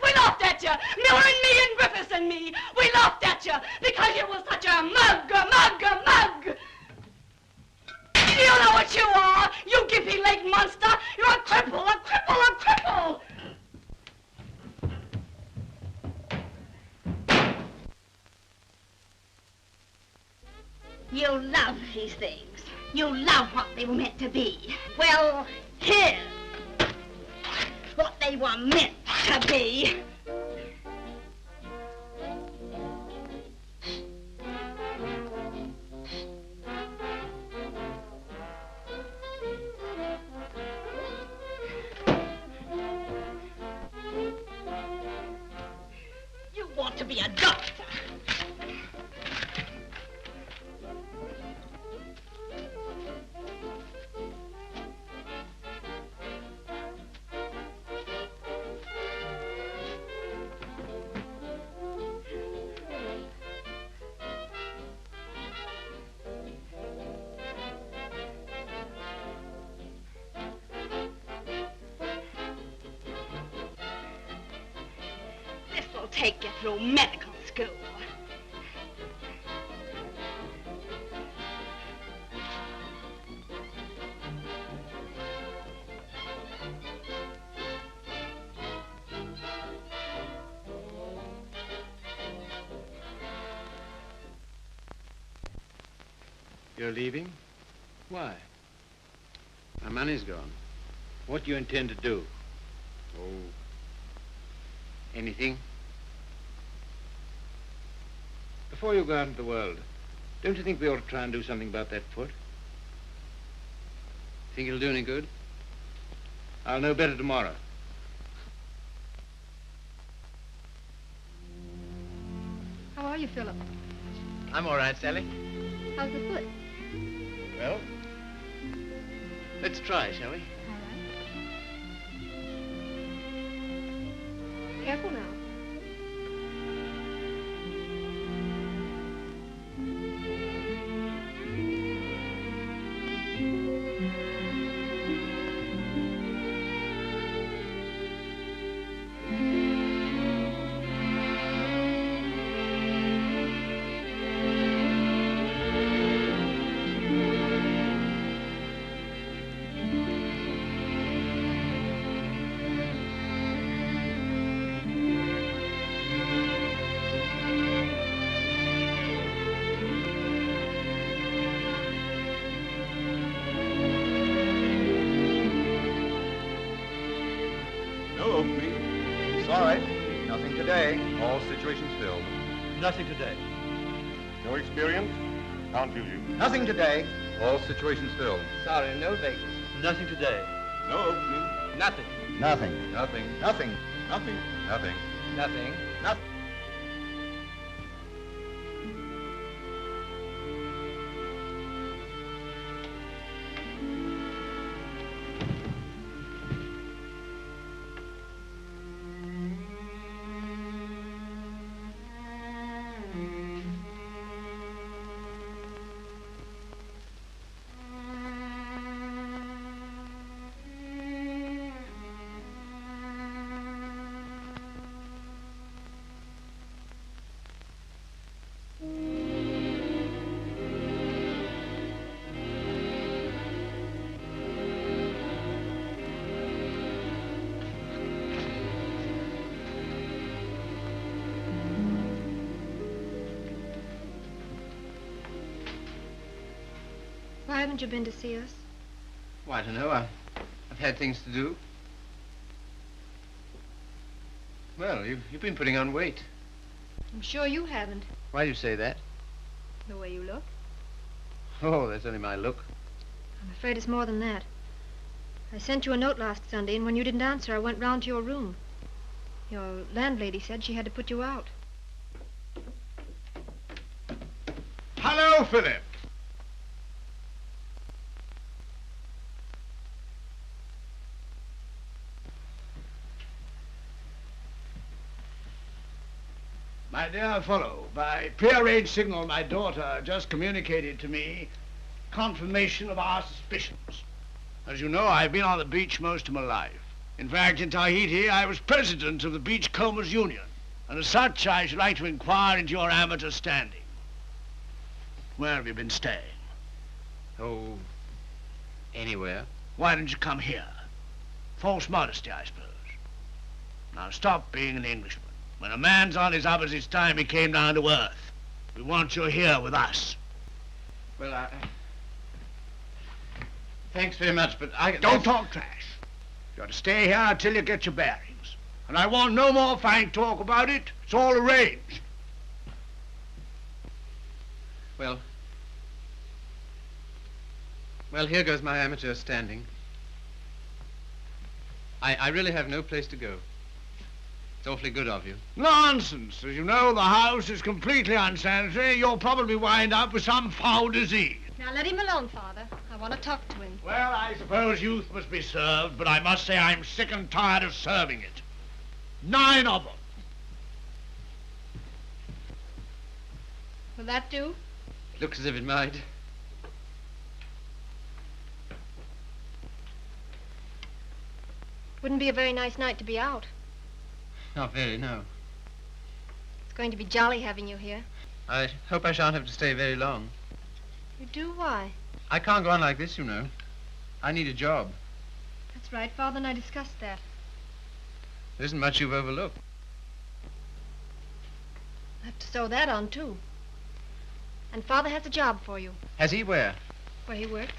We laughed at you. Miller and me and Griffiths and me. We laughed at you because you were such a mug. You know what you are, you gippy-legged monster. You're a cripple. You love these things. You love what they were meant to be. Well, here's what they were meant to be. You want to be a doctor. This'll take you through medical school. You're leaving? Why? My money's gone. What do you intend to do? Oh, anything. Before you go out into the world, don't you think we ought to try and do something about that foot? Think it'll do any good? I'll know better tomorrow. How are you, Philip? I'm all right, Sally. How's the foot? Well, let's try, shall we? All right. Careful now. today. All situations filled. Nothing today. No experience? Can't use you. Nothing today. All situations filled. Sorry, no vacancy. Nothing today. No opening. Nothing. Nothing. Nothing. Nothing. Nothing. Nothing. Nothing. Nothing. Why haven't you been to see us? Well, I don't know. I've had things to do. Well, you've been putting on weight. I'm sure you haven't, Why do you say that? the way you look. Oh, that's only my look. I'm afraid it's more than that. I sent you a note last Sunday, and when you didn't answer, I went round to your room. Your landlady said she had to put you out. Hello, Philip. My dear fellow, by prearranged signal, my daughter just communicated to me confirmation of our suspicions. As you know, I've been on the beach most of my life. In fact, in Tahiti, I was president of the Beachcombers Union, and as such, I should like to inquire into your amateur standing. Where have you been staying? Oh, anywhere. Why didn't you come here? False modesty, I suppose. Now stop being an Englishman. When a man's on his up, it's time he came down to earth. We want you here with us. Well, thanks very much, but I... Don't talk trash. You're to stay here until you get your bearings. And I want no more fine talk about it. It's all arranged. Well, here goes my amateur standing. I really have no place to go. It's awfully good of you. Nonsense. As you know, the house is completely unsanitary. You'll probably wind up with some foul disease. Now let him alone, Father. I want to talk to him. Well, I suppose youth must be served, but I must say I'm sick and tired of serving it. 9 of them. Will that do? Looks as if it might. Wouldn't be a very nice night to be out. Not very, no. It's going to be jolly having you here. I hope I shan't have to stay very long. You do? Why? I can't go on like this, you know. I need a job. That's right. Father and I discussed that. There isn't much you've overlooked. I have to sew that on, too. And Father has a job for you. Has he? Where? Where he works.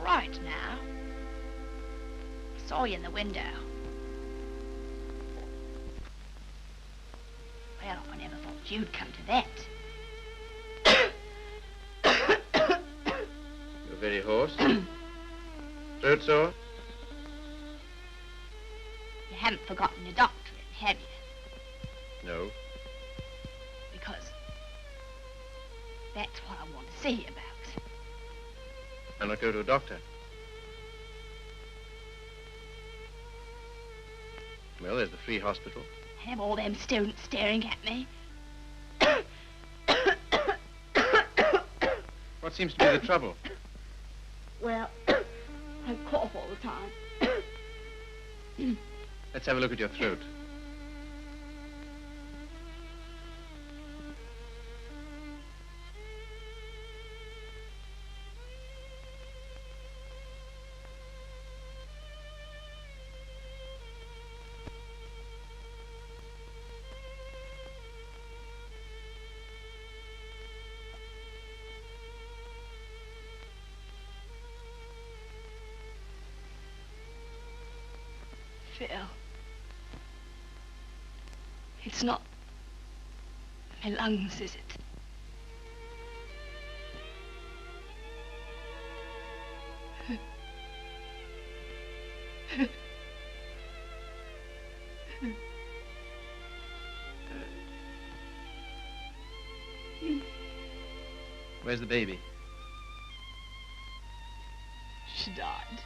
Right now. I saw you in the window. Well, I never thought you'd come to that. You're very hoarse. Throat sore? You haven't forgotten your doctorate, have you? No. Because that's what I want to see you about. Why not go to a doctor? Well, there's the free hospital. Have all them students staring at me. What seems to be the trouble? Well, I cough all the time. Let's have a look at your throat. Phil. It's not my lungs, is it? Where's the baby? She died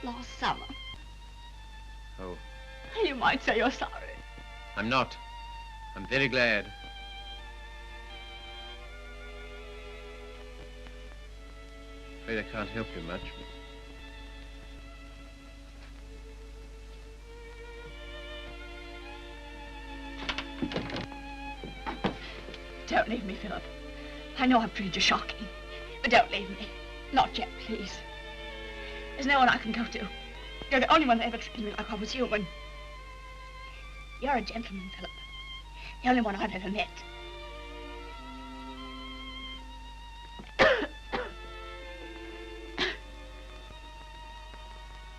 last summer. Oh, You might say you're sorry. I'm not. I'm very glad. Afraid I can't help you much. Don't leave me, Philip. I know I've treated you shocking, but don't leave me. Not yet, please. There's no one I can go to. You're the only one that ever treated me like I was human. You're a gentleman, Philip. The only one I've ever met.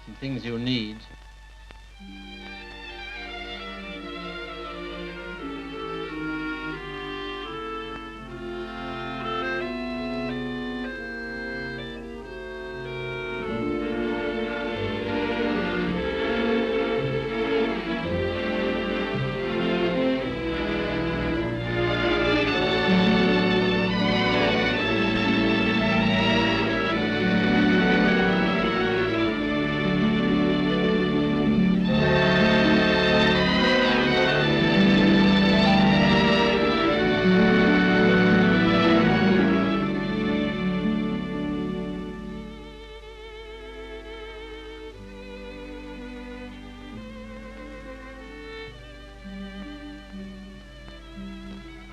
Some things you'll need.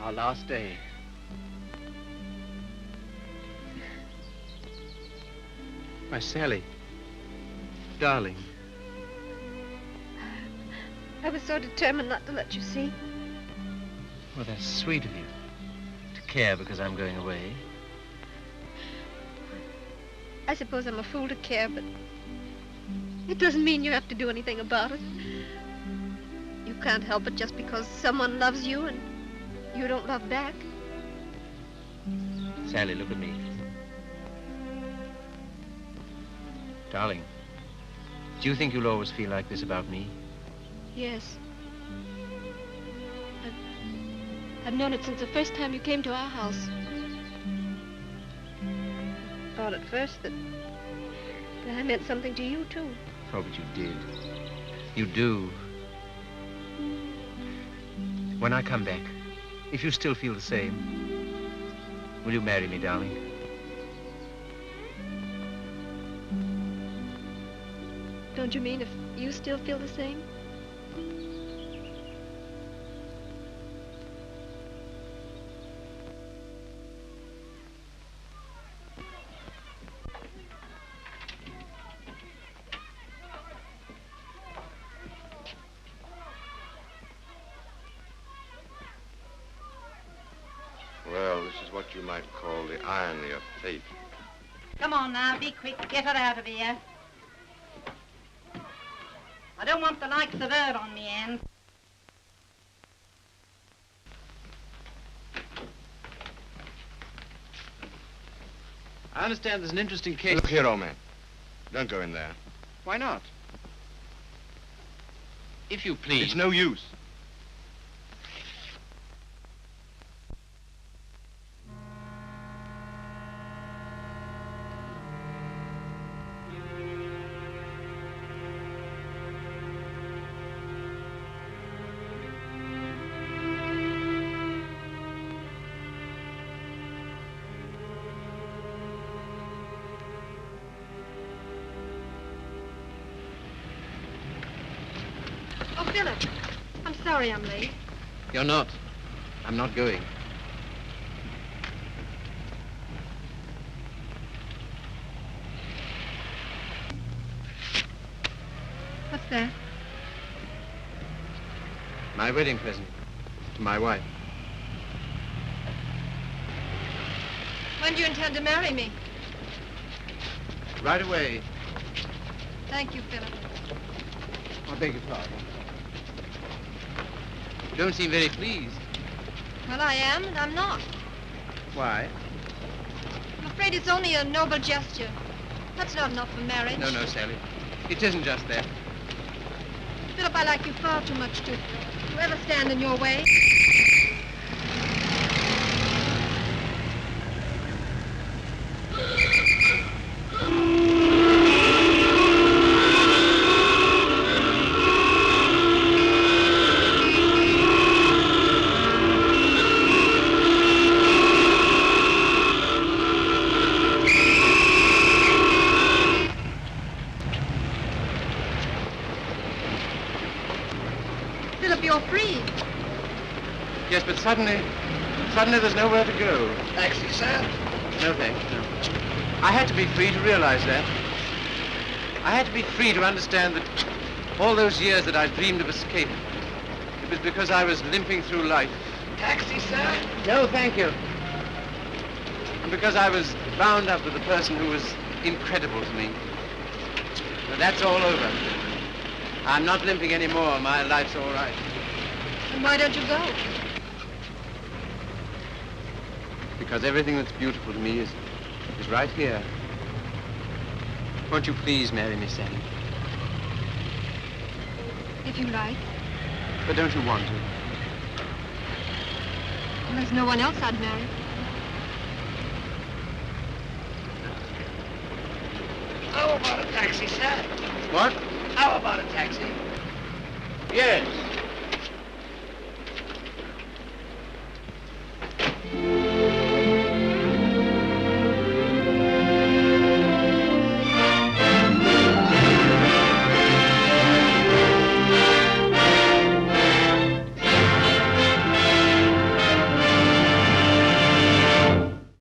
Our last day. My Sally. Darling. I was so determined not to let you see. Well, that's sweet of you. To care because I'm going away. I suppose I'm a fool to care, but it doesn't mean you have to do anything about it. You can't help it just because someone loves you and you don't love back. Sally, look at me. Darling, do you think you'll always feel like this about me? Yes. I've known it since the first time you came to our house. Thought at first that I meant something to you, too. Oh, but you did. You do. When I come back, if you still feel the same, will you marry me, darling? Don't you mean if you still feel the same? Well, this is what you might call the irony of fate. Come on now, be quick. Get her out of here. I don't want the likes of her on me end. I understand there's an interesting case. Look here, old man. Don't go in there. Why not? If you please. It's no use. Philip, I'm sorry I'm late. You're not. I'm not going. What's that? My wedding present to my wife. When do you intend to marry me? Right away. Thank you, Philip. I beg your pardon. You don't seem very pleased. Well, I am, and I'm not. Why? I'm afraid it's only a noble gesture. That's not enough for marriage. No, Sally. It isn't just that. Philip, I like you far too much to ever stand in your way. Philip, you're free. Yes, but suddenly there's nowhere to go. Taxi, sir? No, thanks, no. I had to be free to realize that. I had to be free to understand that all those years that I dreamed of escape, it was because I was limping through life. Taxi, sir? No, thank you. And because I was bound up with a person who was incredible to me. But that's all over. I'm not limping anymore. My life's all right. And why don't you go? Because everything that's beautiful to me is right here. Won't you please marry me, Sally? If you like. But don't you want to? Well, there's no one else I'd marry. How about a taxi, sir? What? How about a taxi? Yes.